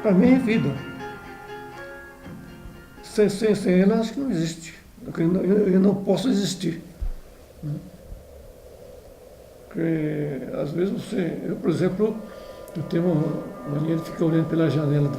para mim é vida. Sem ela, acho que não existe. Eu não posso existir. Porque, às vezes, eu, por exemplo, eu tenho uma mania de ficar olhando pela janela do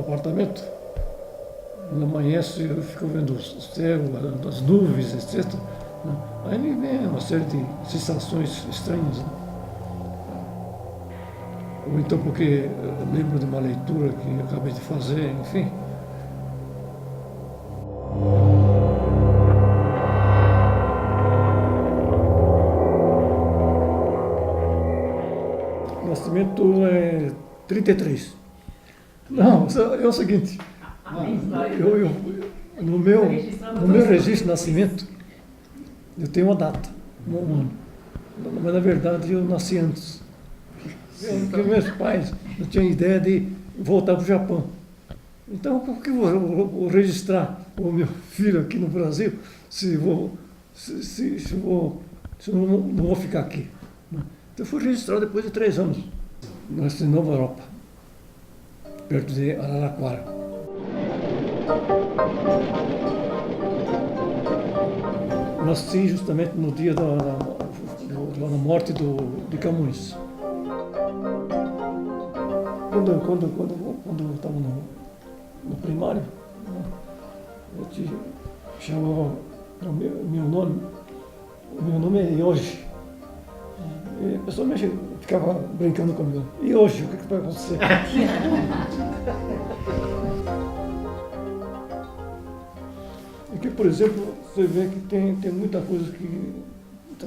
apartamento. Quando amanhece, eu fico vendo o céu, as nuvens, etc. Aí me vem uma série de sensações estranhas. Ou então porque eu lembro de uma leitura que eu acabei de fazer, enfim. O nascimento é 33. Não, é o seguinte, no meu registro de nascimento, eu tenho uma data, um ano. Mas na verdade eu nasci antes. Porque meus pais não tinham ideia de voltar para o Japão. Então, por que eu vou registrar o meu filho aqui no Brasil se eu não vou ficar aqui? Então, eu fui registrar depois de 3 anos. Nasci em Nova Europa, perto de Araraquara. Nasci justamente no dia da morte de Camões. Quando eu estava no primário, eu te chamava meu nome. O meu nome é Yoji. E a pessoa ficava brincando comigo. E hoje, o que vai acontecer? Aqui, por exemplo, você vê que tem muita coisa que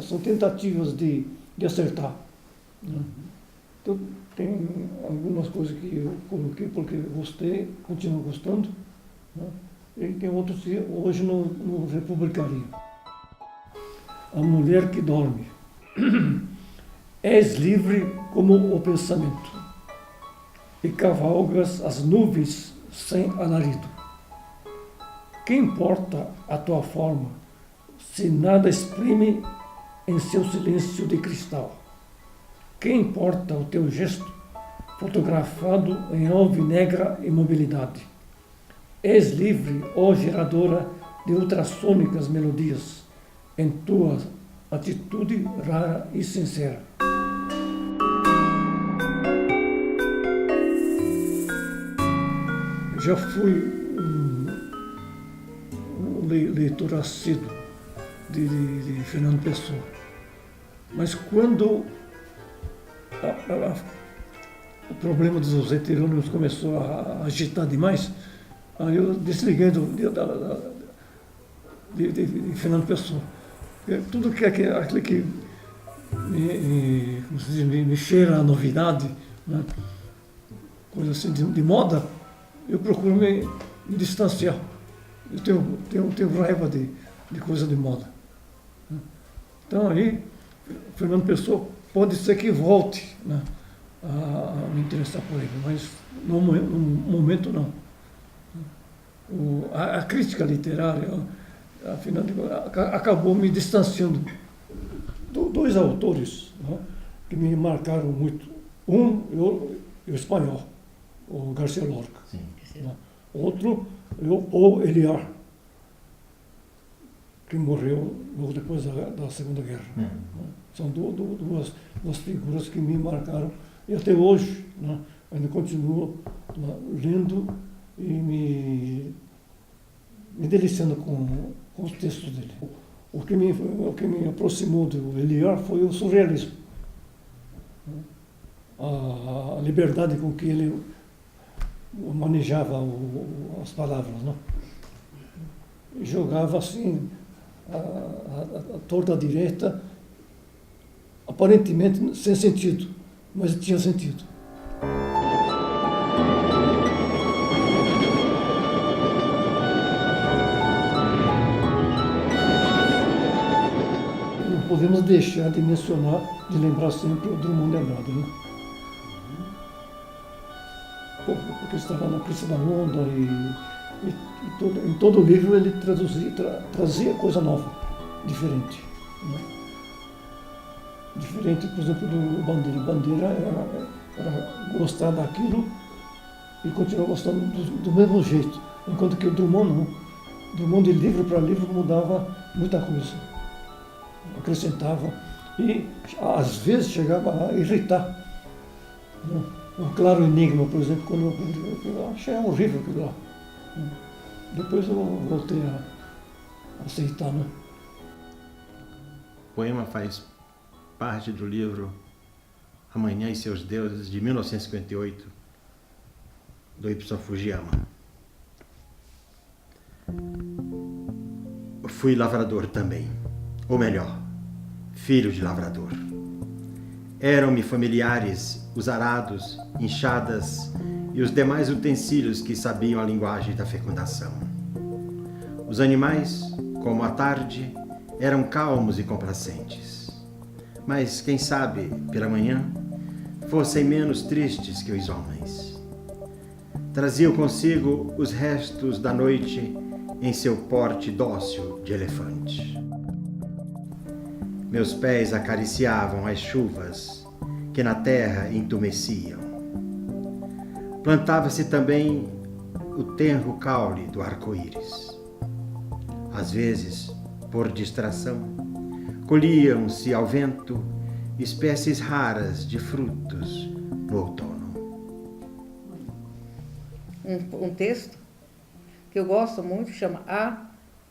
são tentativas de acertar. Né? Então, tem algumas coisas que eu coloquei porque gostei, continuo gostando. Né? E tem outros que hoje não republicaria. A mulher que dorme. És livre como o pensamento, e cavalgas as nuvens sem alarido. Que importa a tua forma, se nada exprime em seu silêncio de cristal? Que importa o teu gesto, fotografado em alvinegra imobilidade? És livre, ó geradora de ultrassônicas melodias, em tua atitude rara e sincera. Já fui um leitor assíduo de Fernando Pessoa, mas quando o problema dos heterônimos começou a agitar demais, aí eu desliguei de Fernando Pessoa. Tudo que aquilo que me cheira a novidade, né? Coisa assim de moda, eu procuro me distanciar. Eu tenho raiva de coisa de moda. Então aí, Fernando Pessoa pode ser que volte, né, a me interessar por ele, mas no momento não. A crítica literária, afinal de contas, acabou me distanciando. Dois autores, né, que me marcaram muito. O espanhol, o Garcia Lorca. Sim. Né? Outro, o Paul Eluard, que morreu logo depois da Segunda Guerra. Né? São duas figuras que me marcaram. E até hoje, né, ainda continuo lendo e me deliciando com os textos dele. O que me aproximou do Eluard foi o surrealismo. A liberdade com que ele manejava as palavras, né? Jogava assim a torta à direita, aparentemente sem sentido, mas tinha sentido. Não podemos deixar de mencionar, de lembrar sempre o Drummond de Andrade, né? Porque estava na crista da onda e em todo o livro ele trazia coisa nova, diferente. Né? Diferente, por exemplo, do Bandeira. Bandeira era gostar daquilo e continuar gostando do mesmo jeito. Enquanto que o Drummond não. O Drummond, de livro para livro, mudava muita coisa. Acrescentava. E, às vezes, chegava a irritar. O Claro Enigma, por exemplo, quando eu achei horrível aquilo lá. Depois eu voltei a aceitar, né? O poema faz parte do livro Amanhã e Seus Deuses, de 1958, do Ibsen Fujiyama. Fui lavrador também, ou melhor, filho de lavrador. Eram-me familiares os arados, enxadas e os demais utensílios que sabiam a linguagem da fecundação. Os animais, como a tarde, eram calmos e complacentes. Mas, quem sabe, pela manhã, fossem menos tristes que os homens. Traziam consigo os restos da noite em seu porte dócil de elefante. Meus pés acariciavam as chuvas que na terra entumeciam. Plantava-se também o tenro caule do arco-íris. Às vezes, por distração, colhiam-se ao vento espécies raras de frutos no outono. Um texto que eu gosto muito chama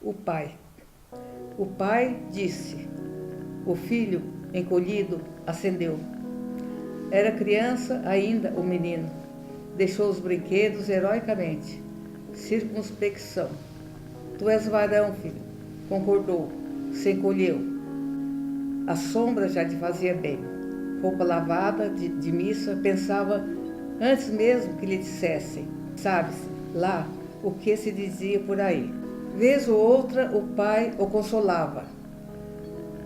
o Pai. O pai disse, o filho, encolhido, acendeu. Era criança ainda o menino. Deixou os brinquedos heroicamente. Circunspecção. Tu és varão, filho. Concordou. Se encolheu. A sombra já te fazia bem. Roupa lavada de missa, pensava antes mesmo que lhe dissessem. Sabe-se, lá, o que se dizia por aí. Vez ou outra, o pai o consolava.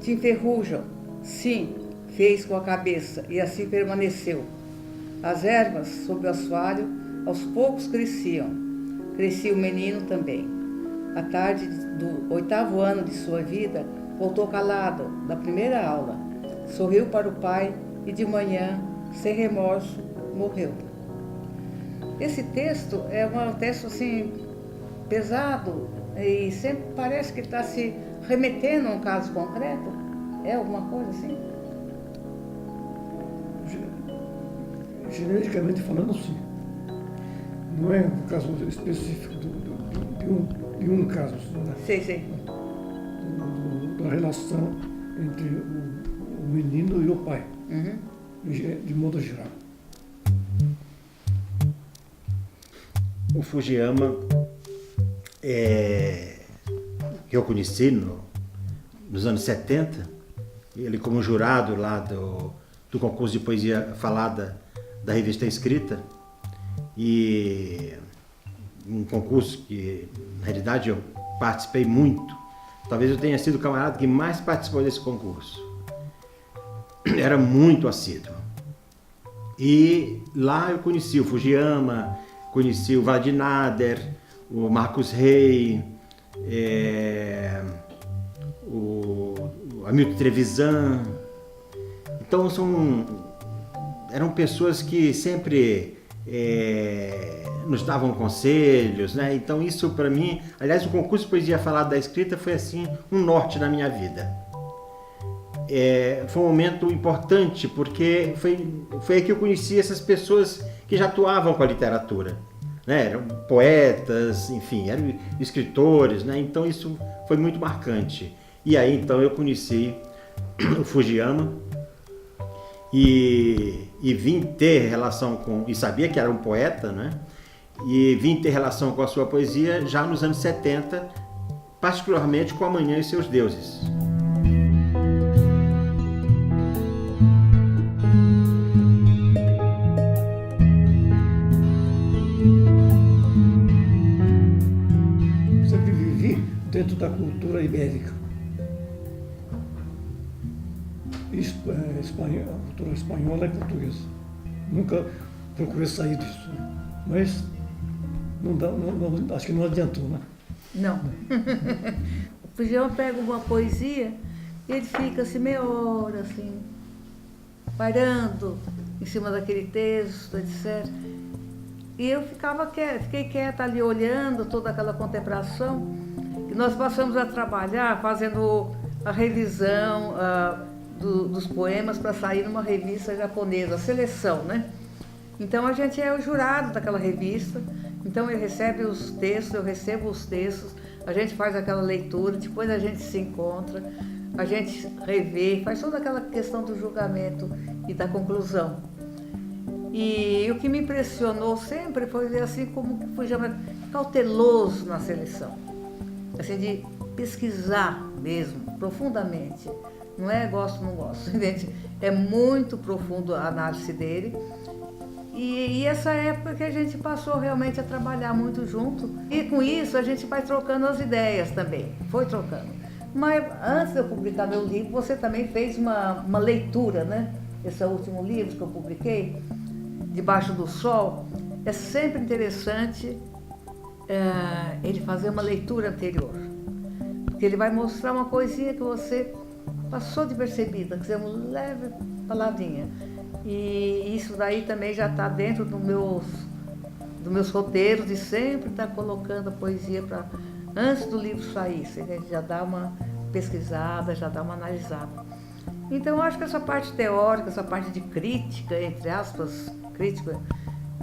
Te enferrujam. Sim, fez com a cabeça, e assim permaneceu. As ervas sob o assoalho aos poucos cresciam. Crescia o menino também. À tarde do 8º ano de sua vida, voltou calado da primeira aula. Sorriu para o pai e de manhã, sem remorso, morreu. Esse texto é um texto assim, pesado e sempre parece que está se remetendo a um caso concreto. É alguma coisa assim? Genericamente falando, sim. Não é um caso específico de um caso. Né? Sei. Da relação entre o menino e o pai, de modo geral. O Fujiyama, que eu conheci nos anos 70, ele como jurado lá do concurso de poesia falada da Revista Escrita, e um concurso que, na realidade, eu participei muito. Talvez eu tenha sido o camarada que mais participou desse concurso. Era muito assíduo. E lá eu conheci o Fujiyama, conheci o Vadinader, o Marcos Rey, o Hamilton Trevisan. Então eram pessoas que sempre nos davam conselhos, né? Então isso para mim, aliás, o concurso de poesia falada da escrita foi assim um norte na minha vida. Foi um momento importante porque foi aí que eu conheci essas pessoas que já atuavam com a literatura, né? Eram poetas, enfim, eram escritores, né? Então isso foi muito marcante. E aí então eu conheci o Fujiyama e vim ter relação com, e sabia que era um poeta, né? E vim ter relação com a sua poesia já nos anos 70, particularmente com Amanhã e Seus Deuses. Sempre vivi dentro da cultura ibérica. A cultura espanhola e portuguesa. Nunca procurei sair disso. Mas acho que não adiantou, né? Não. O Fujiyama pega uma poesia e ele fica assim meia hora, assim, parando, em cima daquele texto, etc. E eu fiquei quieta ali olhando toda aquela contemplação. E nós passamos a trabalhar fazendo a revisão dos poemas para sair numa revista japonesa, a seleção, né? Então a gente é o jurado daquela revista, então ele recebe os textos, eu recebo os textos, a gente faz aquela leitura, depois a gente se encontra, a gente revê, faz toda aquela questão do julgamento e da conclusão. E o que me impressionou sempre foi ver assim como fui cauteloso na seleção, assim de pesquisar mesmo, profundamente. Não é gosto, não gosto, entende? É muito profundo a análise dele. E essa época que a gente passou realmente a trabalhar muito junto. E com isso a gente vai trocando as ideias também, foi trocando. Mas antes de eu publicar meu livro, você também fez uma leitura, né? Esse é o último livro que eu publiquei, Debaixo do Sol. É sempre interessante ele fazer uma leitura anterior. Porque ele vai mostrar uma coisinha que você passou de percebida, quer dizer, uma leve palavrinha. E isso daí também já está dentro dos meus roteiros de sempre estar colocando a poesia para antes do livro sair, a gente já dá uma pesquisada, já dá uma analisada. Então eu acho que essa parte teórica, essa parte de crítica, entre aspas, crítica,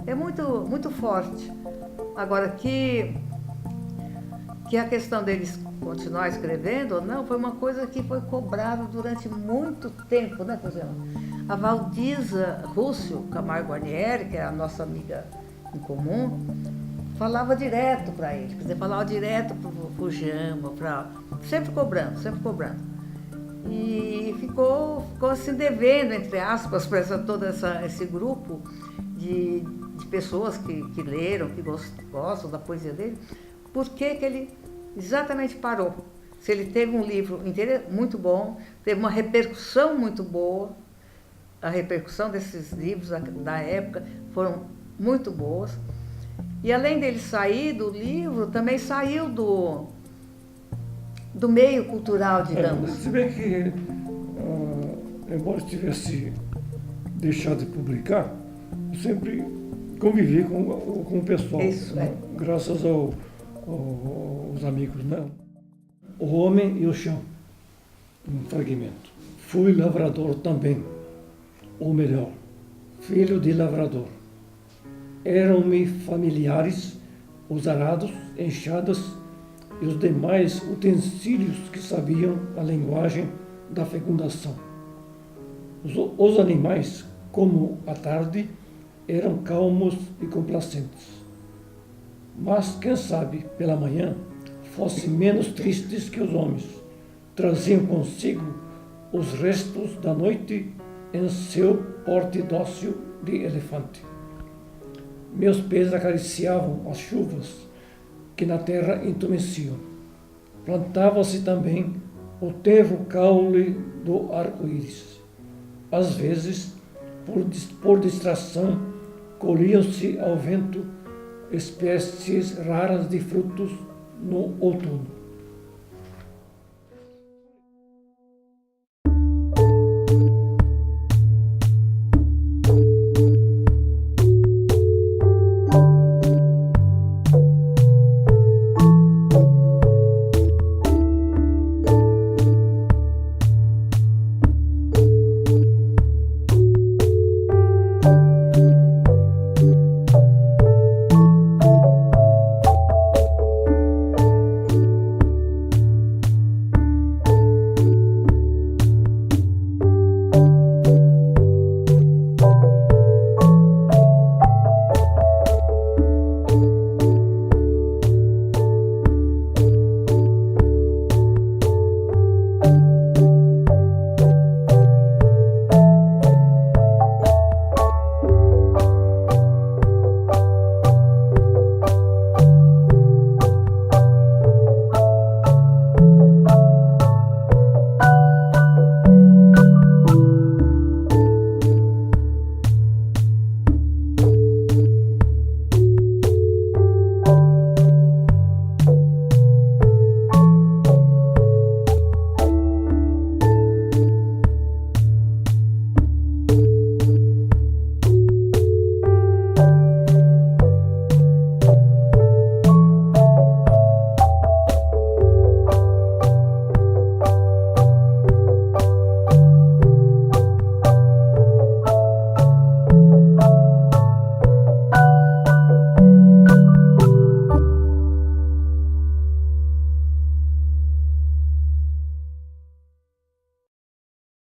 é muito, muito forte. Agora que a questão deles continuar escrevendo ou não, foi uma coisa que foi cobrada durante muito tempo, né, por exemplo? A Valdiza Rússio Camargo Guarnieri, que é a nossa amiga em comum, falava direto para ele, quer dizer, falava direto para o Fujiyama, sempre cobrando, sempre cobrando. E ficou assim devendo, entre aspas, para todo esse grupo de pessoas que leram, que gostam da poesia dele, por que ele exatamente parou. Se ele teve um livro muito bom, teve uma repercussão muito boa, a repercussão desses livros da época foram muito boas. E além dele sair do livro, também saiu do meio cultural, digamos. Se bem que, embora tivesse deixado de publicar, eu sempre convivi com o pessoal. Isso, né? Graças aos amigos, né? O Homem e o Chão, um fragmento. Fui lavrador também, ou melhor, filho de lavrador. Eram-me familiares os arados, enxadas e os demais utensílios que sabiam a linguagem da fecundação. Os animais, como a tarde, eram calmos e complacentes. Mas, quem sabe, pela manhã, fossem menos tristes que os homens. Traziam consigo os restos da noite em seu porte dócil de elefante. Meus pés acariciavam as chuvas que na terra entumeciam. Plantava-se também o tenro caule do arco-íris. Às vezes, por distração, colhiam-se ao vento espécies raras de frutos no outono.